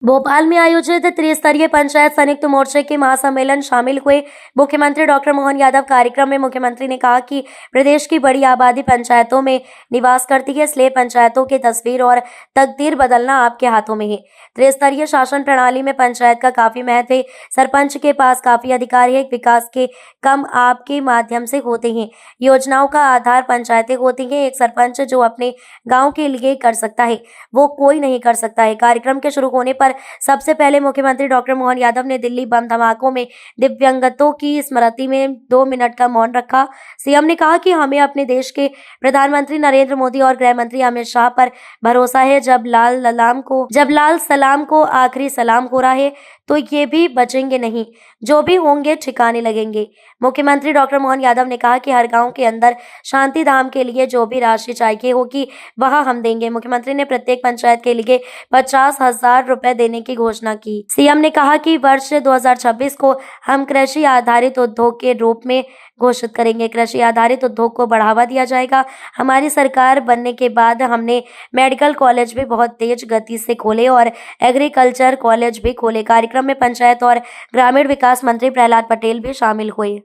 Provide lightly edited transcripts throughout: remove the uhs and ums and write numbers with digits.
भोपाल में आयोजित त्रिस्तरीय पंचायत संयुक्त मोर्चे के महासम्मेलन शामिल हुए मुख्यमंत्री डॉक्टर मोहन यादव। कार्यक्रम में मुख्यमंत्री ने कहा कि प्रदेश की बड़ी आबादी पंचायतों में निवास करती है, इसलिए पंचायतों की तस्वीर और तकदीर बदलना आपके हाथों में है। त्रिस्तरीय शासन प्रणाली में पंचायत का काफी महत्व है। सरपंच के पास काफी अधिकार है। विकास के काम आपके माध्यम से होते हैं। योजनाओं का आधार पंचायतें होती हैं। एक सरपंच जो अपने गाँव के लिए कर सकता है वो कोई नहीं कर सकता है। कार्यक्रम के शुरू होने पर सबसे पहले मुख्यमंत्री डॉक्टर मोहन यादव ने दिल्ली बम धमाकों में दिव्यांगतों की स्मृति में 2 मिनट का मौन रखा। सीएम ने कहा कि हमें अपने देश के प्रधानमंत्री नरेंद्र मोदी और गृह मंत्री अमित शाह पर भरोसा है। जब लाल सलाम को आखिरी सलाम हो रहा है तो ये भी बचेंगे नहीं, जो भी होंगे ठिकाने लगेंगे। मुख्यमंत्री डॉक्टर मोहन यादव ने कहा कि हर गांव के अंदर शांति धाम के लिए जो भी राशि चाहिए होगी वह हम देंगे। मुख्यमंत्री ने प्रत्येक पंचायत के लिए 50,000 रुपए देने की घोषणा की। सीएम ने कहा कि वर्ष 2026 को हम कृषि आधारित उद्योग के रूप में घोषित करेंगे। कृषि आधारित उद्योग को बढ़ावा दिया जाएगा। हमारी सरकार बनने के बाद हमने मेडिकल कॉलेज भी बहुत तेज गति से खोले और एग्रीकल्चर कॉलेज भी खोले। कार्यक्रम में पंचायत और ग्रामीण विकास मंत्री प्रहलाद पटेल भी शामिल हुए।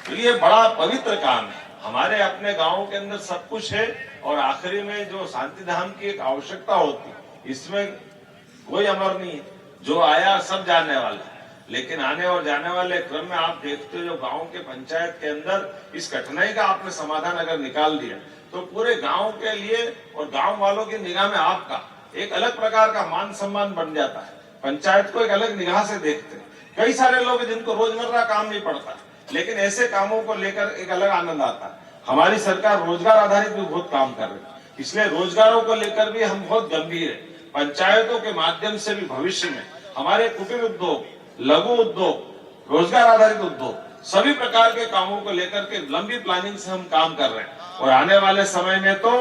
तो ये बड़ा पवित्र काम है। हमारे अपने गांव के अंदर सब कुछ है और आखिरी में जो शांति धाम की एक आवश्यकता होती है, इसमें कोई अमर नहीं है। जो आया सब जाने वाला है, लेकिन आने और जाने वाले क्रम में आप देखते हो जो गांव के पंचायत के अंदर इस कठिनाई का आपने समाधान अगर निकाल दिया तो पूरे गांव के लिए और गांव वालों की निगाह में आपका एक अलग प्रकार का मान सम्मान बन जाता है। पंचायत को एक अलग निगाह से देखते हैं। कई सारे लोग जिनको रोजमर्रा काम नहीं पड़ता, लेकिन ऐसे कामों को लेकर एक अलग आनंद आता है। हमारी सरकार रोजगार आधारित भी बहुत काम कर रही है, इसलिए रोजगारों को लेकर भी हम बहुत गंभीर है। पंचायतों के माध्यम से भी भविष्य में हमारे कुटीर उद्योग, लघु उद्योग, रोजगार आधारित उद्योग, सभी प्रकार के कामों को लेकर के लंबी प्लानिंग से हम काम कर रहे हैं। और आने वाले समय में तो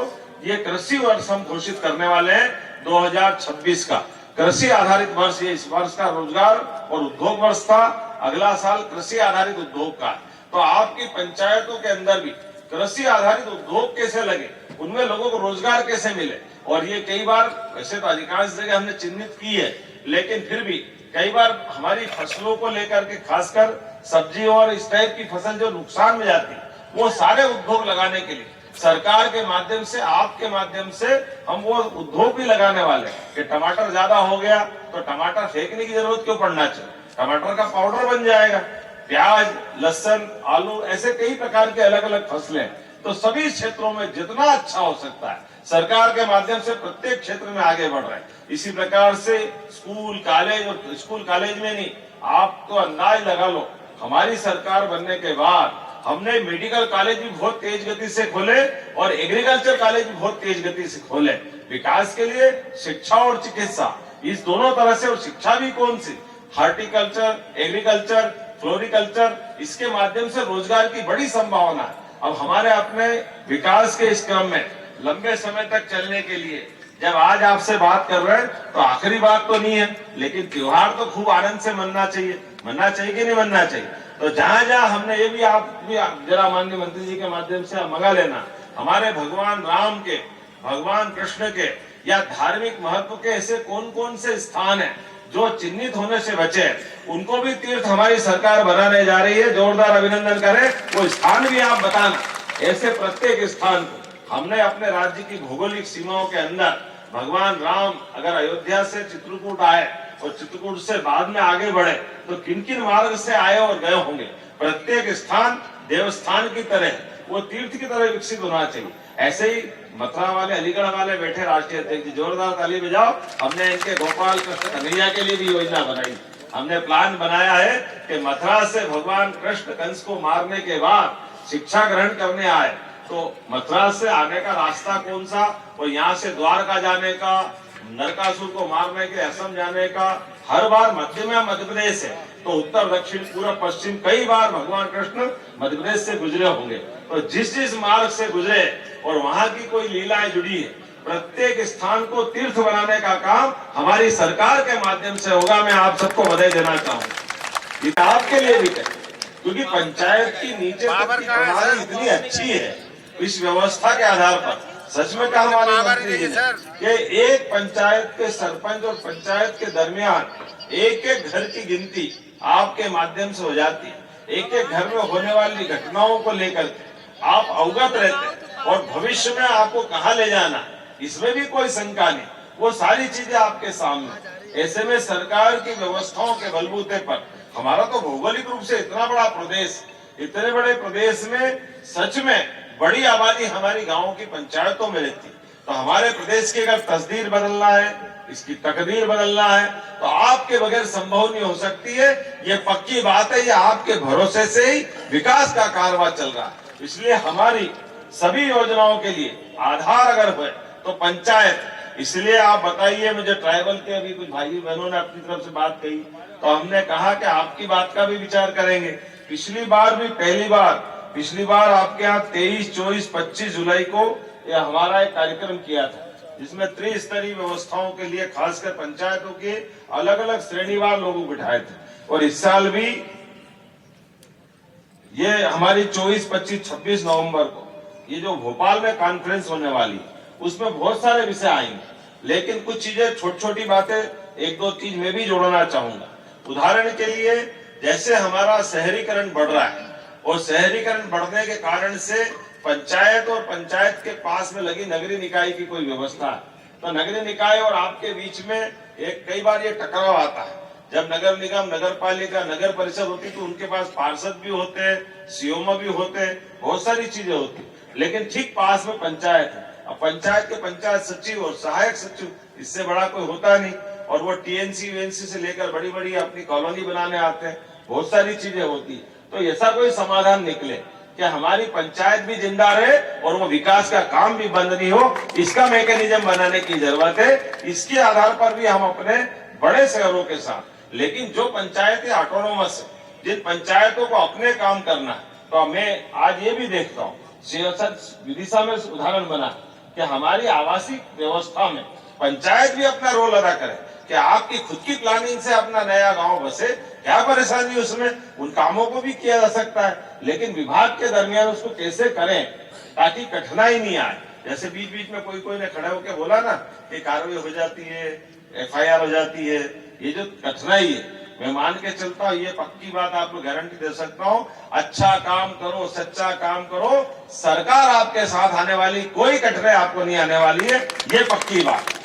ये कृषि वर्ष हम घोषित करने वाले हैं 2026 का कृषि आधारित वर्ष। ये इस वर्ष का रोजगार और उद्योग वर्ष था, अगला साल कृषि आधारित उद्योग का। तो आपकी पंचायतों के अंदर भी कृषि आधारित उद्योग कैसे लगे, उनमें लोगों को रोजगार कैसे मिले। और ये कई बार वैसे तो अधिकांश जगह हमने चिन्हित की है, लेकिन फिर भी कई बार हमारी फसलों को लेकर के, खासकर सब्जी और इस टाइप की फसल जो नुकसान में जाती है, वो सारे उद्योग लगाने के लिए सरकार के माध्यम से, आपके माध्यम से हम वो उद्योग भी लगाने वाले हैं कि टमाटर ज्यादा हो गया तो टमाटर फेंकने की जरूरत क्यों पड़ना चाहिए, टमाटर का पाउडर बन जाएगा। प्याज, लहसुन, आलू, ऐसे कई प्रकार के अलग अलग फसलें। तो सभी क्षेत्रों में जितना अच्छा हो सकता है सरकार के माध्यम से प्रत्येक क्षेत्र में आगे बढ़ रहे हैं। इसी प्रकार से स्कूल कॉलेज, और स्कूल कॉलेज में नहीं, आप तो अंदाज लगा लो, हमारी सरकार बनने के बाद हमने मेडिकल कॉलेज भी बहुत तेज गति से खोले और एग्रीकल्चर कॉलेज भी बहुत तेज गति से खोले। विकास के लिए शिक्षा और चिकित्सा, इस दोनों तरह से। और शिक्षा भी कौन सी, हार्टिकल्चर, एग्रीकल्चर, फ्लोरिकल्चर, इसके माध्यम से रोजगार की बड़ी संभावना है। अब हमारे अपने विकास के इस क्रम में लंबे समय तक चलने के लिए जब आज आपसे बात कर रहे हैं तो आखिरी बात तो नहीं है, लेकिन त्योहार तो खूब आनंद से मनना चाहिए। मनना चाहिए कि नहीं मनना चाहिए? तो जहां जहां हमने ये भी आप भी जरा माननीय मंत्री जी के माध्यम से मंगा लेना, हमारे भगवान राम के, भगवान कृष्ण के या धार्मिक महत्व के ऐसे कौन कौन से स्थान है जो चिन्हित होने से बचे, उनको भी तीर्थ हमारी सरकार बनाने जा रही है। जोरदार अभिनंदन करें। वो स्थान भी आप बताना। ऐसे प्रत्येक स्थान को हमने अपने राज्य की भौगोलिक सीमाओं के अंदर, भगवान राम अगर अयोध्या से चित्रकूट आए और चित्रकूट से बाद में आगे बढ़े तो किन किन मार्ग से आए और गए होंगे, प्रत्येक स्थान देवस्थान की तरह, वो तीर्थ की तरह विकसित होना चाहिए। ऐसे ही मथुरा वाले, अलीगढ़ वाले बैठे राष्ट्रीय अध्यक्ष जी, जोरदार ताली बजाओ। हमने इनके गोपाल कृष्ण कन्हैया के लिए भी योजना बनाई। हमने प्लान बनाया है कि मथुरा से भगवान कृष्ण कंस को मारने के बाद शिक्षा ग्रहण करने आए तो मथुरा से आने का रास्ता कौन सा, और यहाँ से द्वारका जाने का, नरकासुर को मारने के असम जाने का। हर बार मध्य प्रदेश है तो उत्तर, दक्षिण, पूर्व, पश्चिम, कई बार भगवान कृष्ण मध्य प्रदेश से गुजरे होंगे। तो जिस जिस मार्ग से गुजरे और वहां की कोई लीलाएं जुड़ी है, प्रत्येक स्थान को तीर्थ बनाने का काम हमारी सरकार के माध्यम से होगा। मैं आप सबको बधाई देना चाहूंगा। ये आपके लिए भी है, क्योंकि पंचायत की नीचे तक की प्रणाली इतनी अच्छी है। इस व्यवस्था के आधार पर सच में कहा हमारे मंत्री जी ने कि एक पंचायत के सरपंच और पंचायत के दरमियान एक एक घर की गिनती आपके माध्यम से हो जाती है। एक एक घर में होने वाली घटनाओं को लेकर के आप अवगत रहते और भविष्य में आपको कहाँ ले जाना इसमें भी कोई शंका नहीं, वो सारी चीजें आपके सामने। ऐसे में सरकार की व्यवस्थाओं के बलबूते पर हमारा तो भौगोलिक रूप से इतना बड़ा प्रदेश, इतने बड़े प्रदेश में सच में बड़ी आबादी हमारी गांवों की पंचायतों में रहती, तो हमारे प्रदेश की अगर तस्दीर बदलना है, इसकी तकदीर बदलना है तो आपके बगैर संभव नहीं हो सकती है। ये पक्की बात है, ये आपके भरोसे से ही विकास का कारवां चल रहा है। इसलिए हमारी सभी योजनाओं के लिए आधार अगर हो तो पंचायत। इसलिए आप बताइए, मुझे ट्राइबल के अभी कुछ भाई बहनों ने अपनी तरफ से बात कही तो हमने कहा कि आपकी बात का भी विचार करेंगे। पिछली बार आपके यहाँ 23, 24, 25 जुलाई को ये हमारा एक कार्यक्रम किया था जिसमें त्रिस्तरीय व्यवस्थाओं के लिए खासकर पंचायतों के अलग अलग श्रेणीवार लोगों को बिठाए थे। और इस साल भी ये हमारी 24, 25, 26 नवंबर को ये जो भोपाल में कॉन्फ्रेंस होने वाली है उसमें बहुत सारे विषय आएंगे, लेकिन कुछ चीजें छोटी छोटी बातें एक दो चीज मैं भी जोड़ना चाहूंगा। उदाहरण के लिए जैसे हमारा शहरीकरण बढ़ रहा है और शहरीकरण बढ़ने के कारण से पंचायत और पंचायत के पास में लगी नगरीय निकाय की कोई व्यवस्था है तो नगरीय निकाय और आपके बीच में एक कई बार ये टकराव आता है। जब नगर निगम, नगर पालिका, नगर परिषद होती तो उनके पास पार्षद भी होते हैं, सीओमा भी होते हैं, बहुत सारी चीजें होती, लेकिन ठीक पास में पंचायत है। अब पंचायत के पंचायत सचिव और सहायक सचिव, इससे बड़ा कोई होता नहीं, और वो टीएनसी वीएनसी से लेकर बड़ी बड़ी अपनी कॉलोनी बनाने आते हैं, बहुत सारी चीजें होती। तो ऐसा कोई समाधान निकले कि हमारी पंचायत भी जिंदा रहे और वो विकास का काम भी बंद नहीं हो, इसका मैकेनिज्म बनाने की जरूरत है। इसके आधार पर भी हम अपने बड़े शहरों के साथ, लेकिन जो पंचायतें ऑटोनोमस है, जिन पंचायतों को अपने काम करना है, तो मैं आज ये भी देखता हूँ विदिशा में उदाहरण बना कि हमारी आवासीय व्यवस्था में पंचायत भी अपना रोल अदा करे कि आपकी खुद की प्लानिंग से अपना नया गांव बसे, क्या परेशानी उसमें, उन कामों को भी किया जा सकता है, लेकिन विभाग के दरमियान उसको कैसे करें ताकि कठिनाई नहीं आए। जैसे बीच बीच में कोई ने खड़े होकर बोला ना कि कार्रवाई हो जाती है, एफआईआर हो जाती है, ये जो कठिनाई है मैं मान के चलता हूँ, ये पक्की बात आपको गारंटी दे सकता हूँ। अच्छा काम करो, सच्चा काम करो, सरकार आपके साथ आने वाली, कोई कठिनाई आपको नहीं आने वाली है, ये पक्की बात।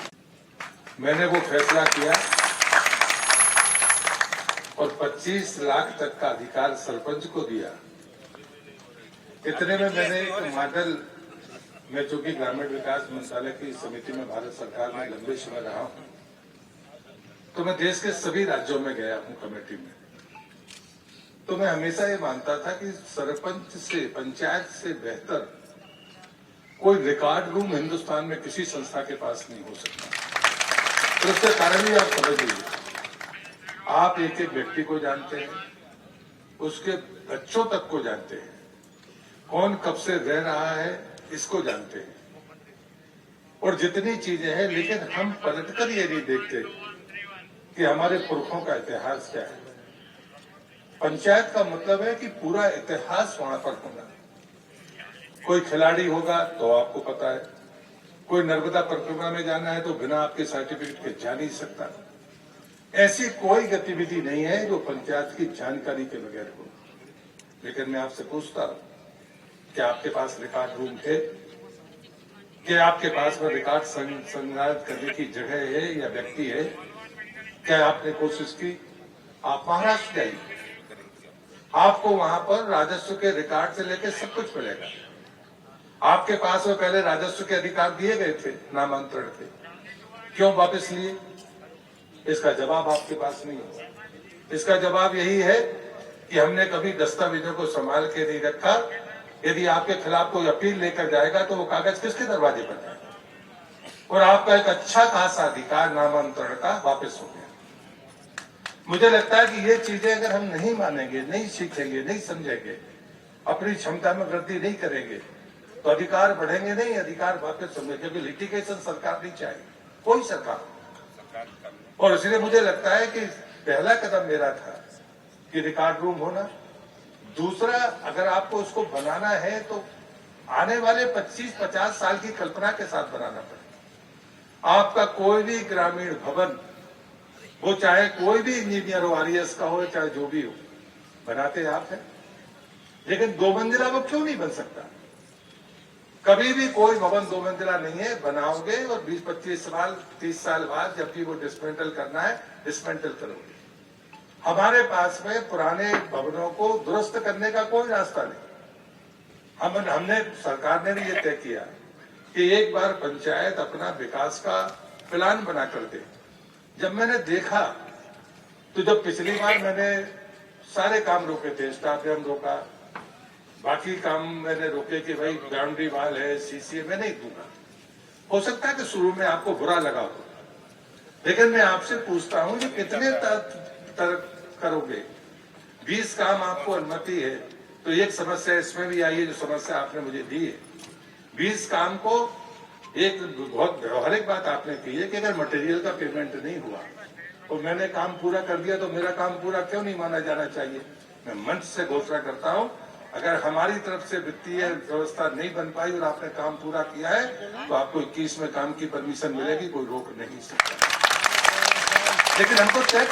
मैंने वो फैसला किया और 25 लाख तक का अधिकार सरपंच को दिया। इतने में मैंने एक मॉडल, मैं चूंकि ग्रामीण विकास मंत्रालय की समिति में भारत सरकार में लंबे समय रहा हूं, तो मैं देश के सभी राज्यों में गया हूं कमेटी में, तो मैं हमेशा ये मानता था कि सरपंच से, पंचायत से बेहतर कोई रिकॉर्ड रूम हिंदुस्तान में किसी संस्था के पास नहीं हो सकता। तो उसका कारण ही आप समझ लीजिए, आप एक एक व्यक्ति को जानते हैं, उसके बच्चों तक को जानते हैं, कौन कब से रह रहा है इसको जानते हैं, और जितनी चीजें हैं, लेकिन हम पलटकर ये नहीं देखते कि हमारे पुरखों का इतिहास क्या है। पंचायत का मतलब है कि पूरा इतिहास वहां पर होना। कोई खिलाड़ी होगा तो आपको पता है, कोई नर्मदा परिक्रमा में जाना है तो बिना आपके सर्टिफिकेट के जा नहीं सकता। ऐसी कोई गतिविधि नहीं है जो पंचायत की जानकारी के बगैर हो। लेकिन मैं आपसे पूछता हूं, क्या आपके पास रिकॉर्ड रूम थे? क्या आपके पास में रिकॉर्ड संग्रहित करने की जगह है या व्यक्ति है? क्या आपने कोशिश की? आप महाराष्ट्र जाइए, आपको वहां पर राजस्व के रिकॉर्ड से लेकर सब कुछ मिलेगा। आपके पास में पहले राजस्व के अधिकार दिए गए थे, नामांतरण थे, क्यों वापस लिए? इसका जवाब आपके पास नहीं है। इसका जवाब यही है कि हमने कभी दस्तावेजों को संभाल के नहीं रखा। यदि आपके खिलाफ कोई अपील लेकर जाएगा तो वो कागज किसके दरवाजे पर जाएगा, और आपका एक अच्छा खासा अधिकार नामांतरण का वापस हो गया। मुझे लगता है कि ये चीजें अगर हम नहीं मानेंगे, नहीं सीखेंगे, नहीं समझेंगे, अपनी क्षमता में वृद्धि नहीं करेंगे, तो अधिकार बढ़ेंगे नहीं, अधिकार वापस होंगे, क्योंकि लिटिगेशन सरकार नहीं चाहिए, कोई सरकार। और इसलिए मुझे लगता है कि पहला कदम मेरा था कि रिकॉर्ड रूम होना। दूसरा, अगर आपको उसको बनाना है तो आने वाले 25-50 साल की कल्पना के साथ बनाना पड़ेगा। आपका कोई भी ग्रामीण भवन, वो चाहे कोई भी इंजीनियर हो, आरईएस का हो, चाहे जो भी हो, बनाते आप हैं, लेकिन 2 मंजिला वो क्यों नहीं बन सकता? कभी भी कोई भवन 2 मंजिला नहीं है, बनाओगे और 20-25 साल 30 साल बाद जब भी वो डिसमेंटल करना है, डिसमेंटल करोगे। हमारे पास में पुराने भवनों को दुरुस्त करने का कोई रास्ता नहीं। हमने सरकार ने भी ये तय किया कि एक बार पंचायत अपना विकास का प्लान बना कर दे। जब मैंने देखा तो जब पिछली बार मैंने सारे काम रोके थे, स्टाडियम रोका, बाकी काम मैंने रोके कि भाई बाउंड्री वाल है, सीसीए में नहीं दूंगा। हो सकता है कि शुरू में आपको बुरा लगा हो, लेकिन मैं आपसे पूछता हूं कि कितने तक करोगे? 20 काम आपको अनुमति है, तो एक समस्या इसमें भी आई है, जो समस्या आपने मुझे दी है। 20 काम को एक बहुत व्यवहारिक बात आपने की है कि अगर मटेरियल का पेमेंट नहीं हुआ तो मैंने काम पूरा कर दिया, तो मेरा काम पूरा क्यों नहीं माना जाना चाहिए? मैं मंच से घोषणा करता हूं, अगर हमारी तरफ से वित्तीय व्यवस्था नहीं बन पाई और आपने काम पूरा किया है, तो आपको 21 में काम की परमिशन मिलेगी, कोई रोक नहीं सकता। लेकिन हमको तय